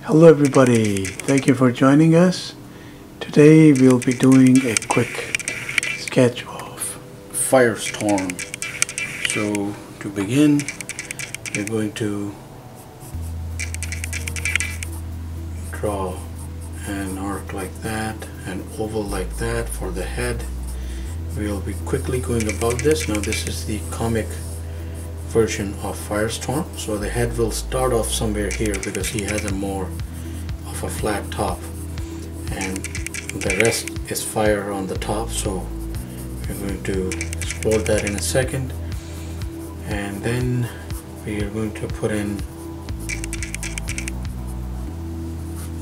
Hello everybody, thank you for joining us. Today we'll be doing a quick sketch of Firestorm. So to begin, we're going to draw an arc like that, an oval like that for the head. We'll be quickly going about this. Now this is the comic version of Firestorm, so the head will start off somewhere here because he has a more of a flat top, and the rest is fire on the top. So we're going to explore that in a second, and then we are going to put in,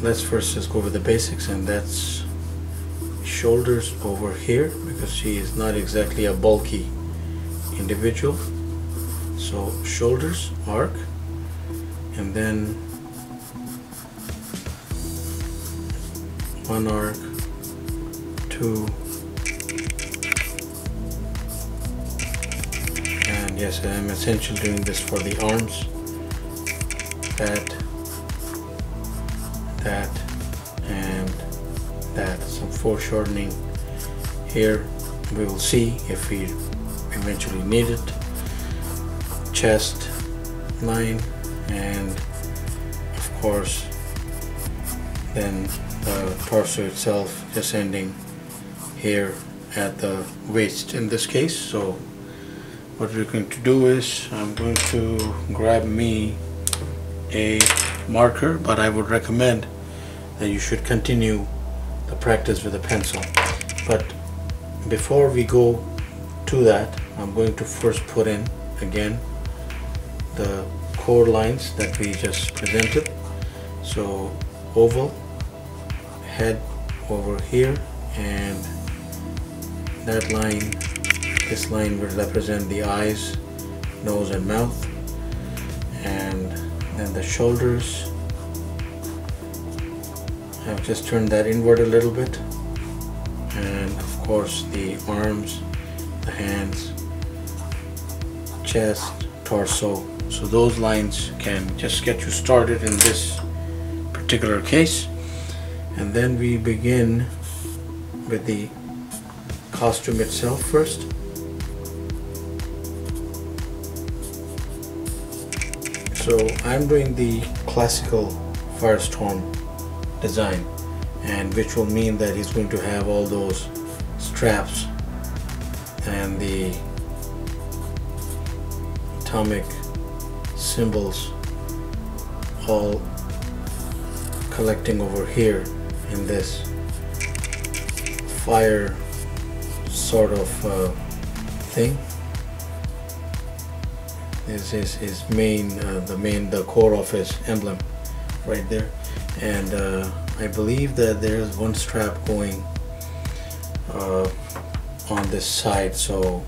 let's first just go with the basics, and that's shoulders over here because she is not exactly a bulky individual. So shoulders, arc, and then one arc, two, and yes, I am essentially doing this for the arms, that, and that. Some foreshortening here, we will see if we eventually need it. Chest line, and of course then the torso itself just ending here at the waist in this case. So what we're going to do is I'm going to grab me a marker, but I would recommend that you should continue the practice with a pencil. But before we go to that, I'm going to first put in again the core lines that we just presented. So oval, head over here, and that line, this line will represent the eyes, nose and mouth, and then the shoulders. I've just turned that inward a little bit, and of course the arms, the hands, chest, torso. So those lines can just get you started in this particular case. And then we begin with the costume itself first. So I'm doing the classical Firestorm design, and which will mean that he's going to have all those straps and the atomic symbols all collecting over here in this fire sort of thing. This is his main, the core of his emblem right there. And I believe that there's one strap going on this side, so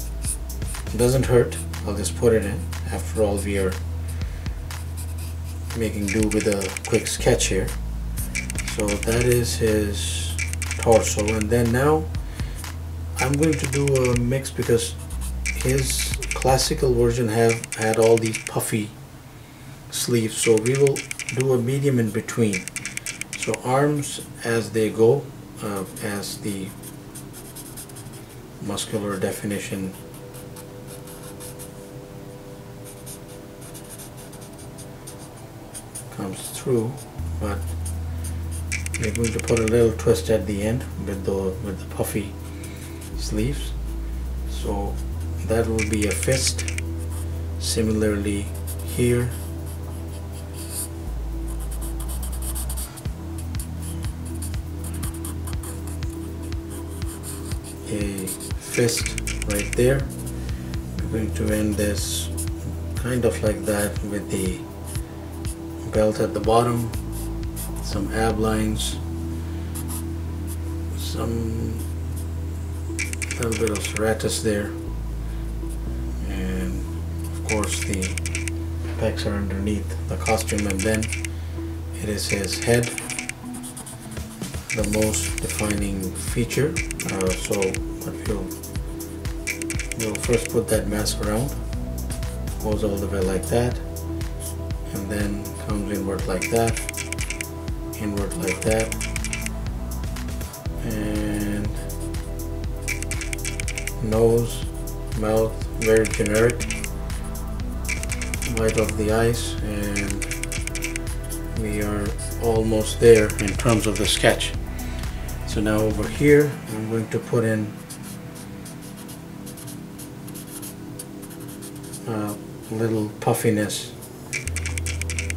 it doesn't hurt. I'll just put it in. After all, we are making do with a quick sketch here. So that is his torso, and then now I'm going to do a mix because his classical version had all these puffy sleeves, so we will do a medium in between. So arms as they go, as the muscular definition comes through, but we're going to put a little twist at the end with the puffy sleeves. So that will be a fist. Similarly here, a fist right there. We're going to end this kind of like that with the belt at the bottom, some ab lines, some little bit of serratus there, and of course the pecs are underneath the costume, and then it is his head, the most defining feature. So what we'll first put that mask around, goes all the way like that, and then comes inward like that, invert like that, and nose, mouth, very generic, white of the eyes, and we are almost there in terms of the sketch. So now over here I'm going to put in a little puffiness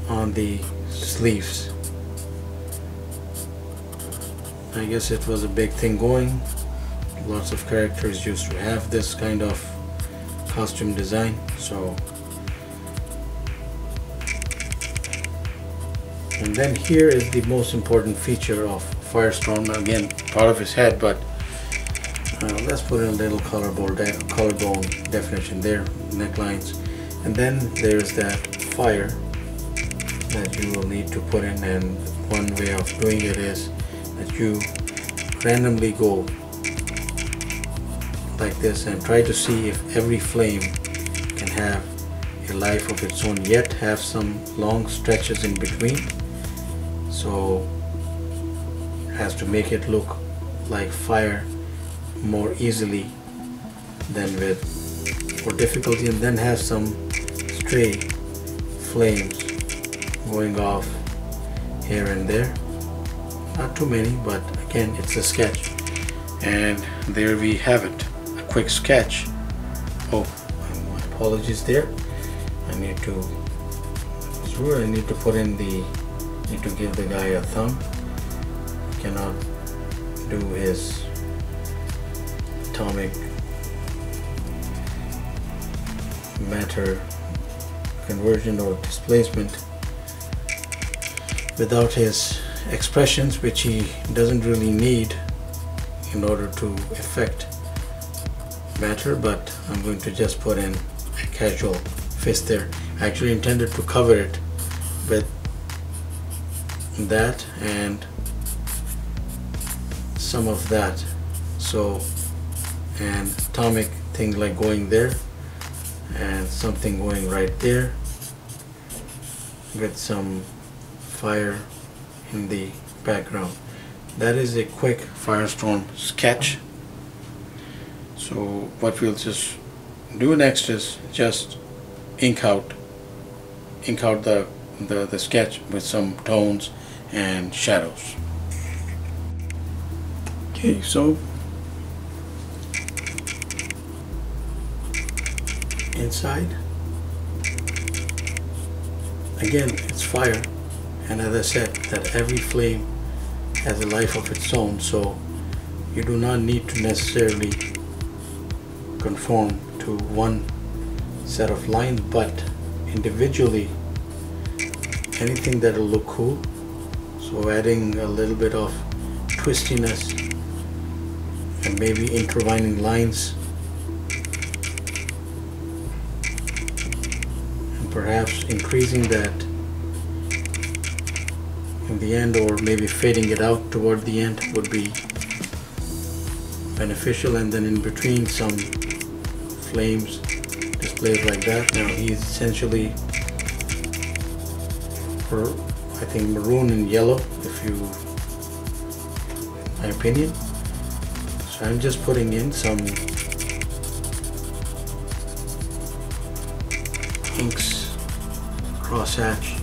on the sleeves. I guess it was a big thing going. Lots of characters used to have this kind of costume design. So, and then here is the most important feature of Firestorm. Again, part of his head, but let's put in a little collarbone definition there, necklines, and then there's that fire that you will need to put in. And one way of doing it is that you randomly go like this and try to see if every flame can have a life of its own, yet have some long stretches in between, so as to make it look like fire more easily than with more difficulty, and then have some stray flames going off here and there. Not too many, but again, it's a sketch. And there we have it, a quick sketch. Oh, my apologies there. I need to put in the, need to give the guy a thumb. Cannot do his atomic matter conversion or displacement without his expressions, which he doesn't really need in order to affect matter. But I'm going to just put in a casual fist there. I actually intended to cover it with that and some of that, so, and atomic thing like going there and something going right there with some fire in the background. That is a quick Firestorm sketch. So what we'll just do next is just ink out the sketch with some tones and shadows. Okay, so inside, again, it's fire, and as I said, that every flame has a life of its own, so you do not need to necessarily conform to one set of lines, but individually anything that will look cool. So adding a little bit of twistiness and maybe intertwining lines, and perhaps increasing that in the end, or maybe fading it out toward the end would be beneficial. And then in between some flames displayed like that. Now he's essentially, I think, maroon and yellow, if you, my opinion. So I'm just putting in some inks, crosshatch,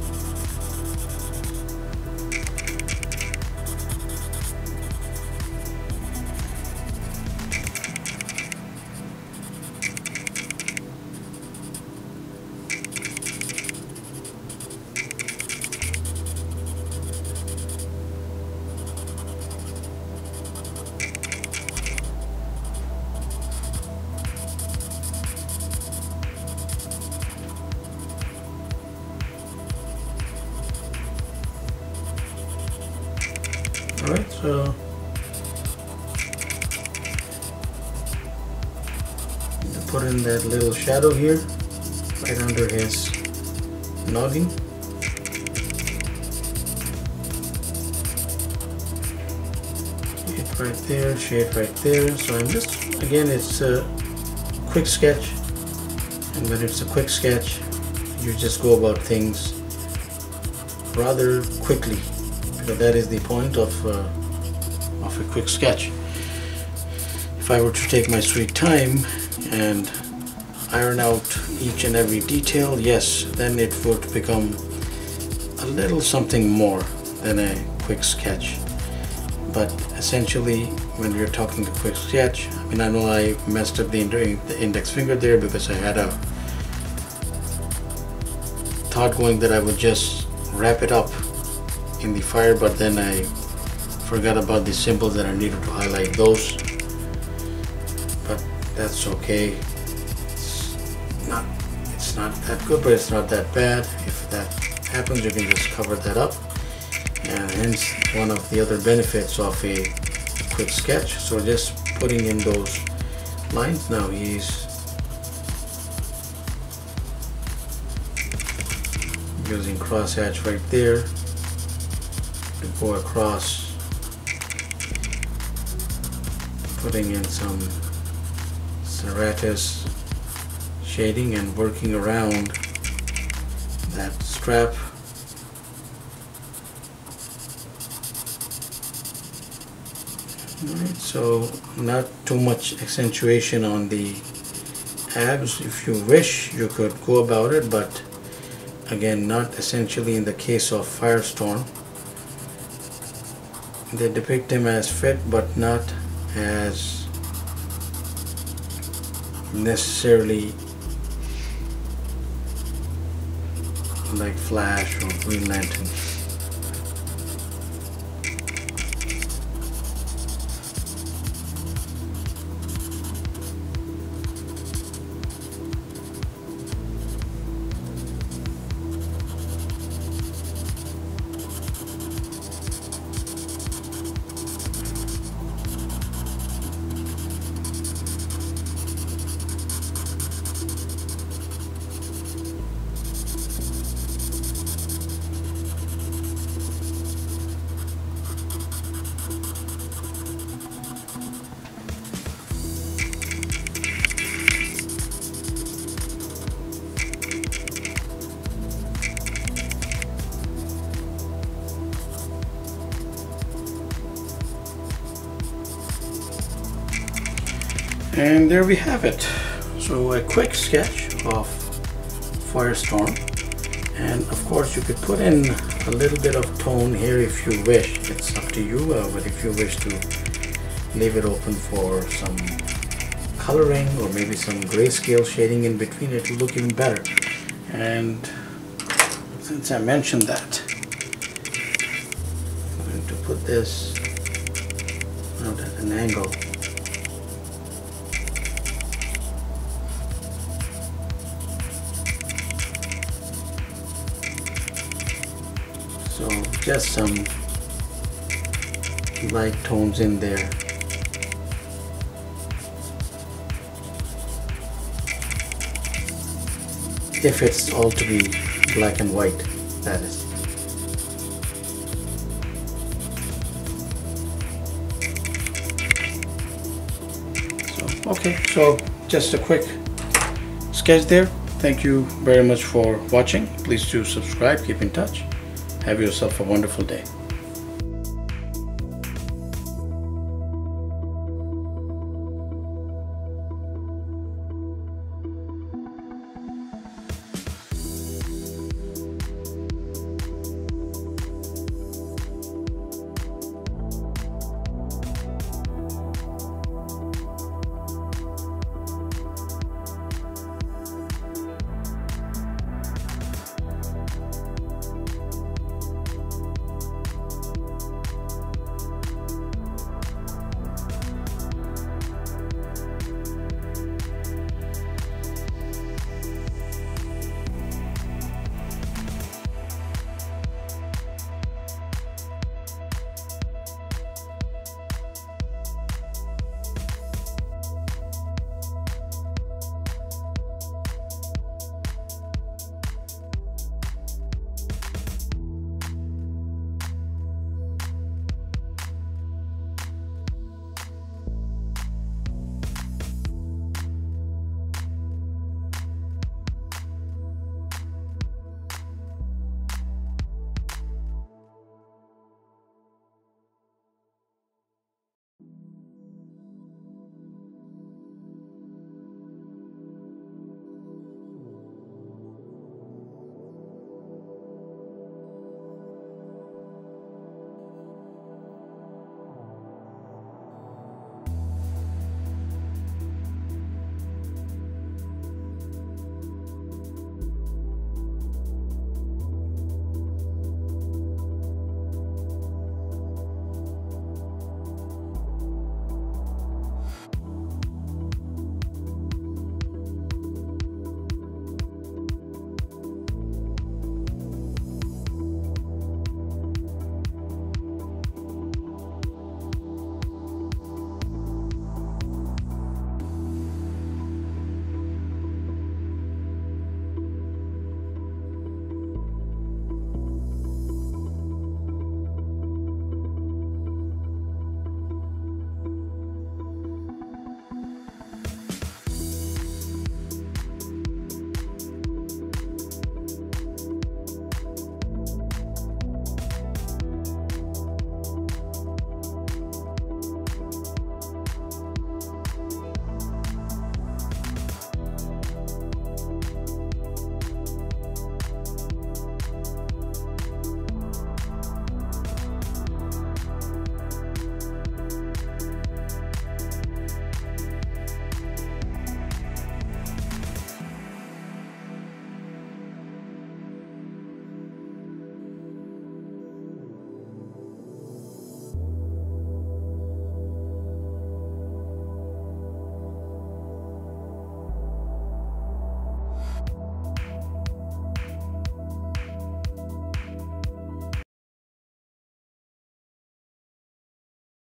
Alright, so put in that little shadow here, right under his noggin. Shade right there, shade right there. So I'm just, again, it's a quick sketch, and when it's a quick sketch, you just go about things rather quickly, because that is the point of a quick sketch. If I were to take my sweet time and iron out each and every detail, yes, then it would become a little something more than a quick sketch. But essentially, when we're talking a quick sketch, I mean, I know I messed up the index finger there because I had a thought going that I would just wrap it up in the fire, but then I forgot about the symbols that I needed to highlight those. But that's okay. It's not that good, but it's not that bad. If that happens, you can just cover that up, and hence one of the other benefits of a quick sketch. So just putting in those lines. Now he's using crosshatch right there to go across, putting in some serratus shading and working around that strap. Alright, so not too much accentuation on the abs. If you wish, you could go about it, but again, not essentially in the case of Firestorm. They depict him as fit, but not as necessarily like Flash or Green Lantern. And there we have it. So a quick sketch of Firestorm, and of course you could put in a little bit of tone here if you wish. It's up to you, but if you wish to leave it open for some coloring or maybe some grayscale shading in between, it will look even better. And since I mentioned that, I'm going to put this out at an angle. So just some light tones in there. If it's all to be black and white, that is. So, okay, so just a quick sketch there. Thank you very much for watching. Please do subscribe, keep in touch. Have yourself a wonderful day.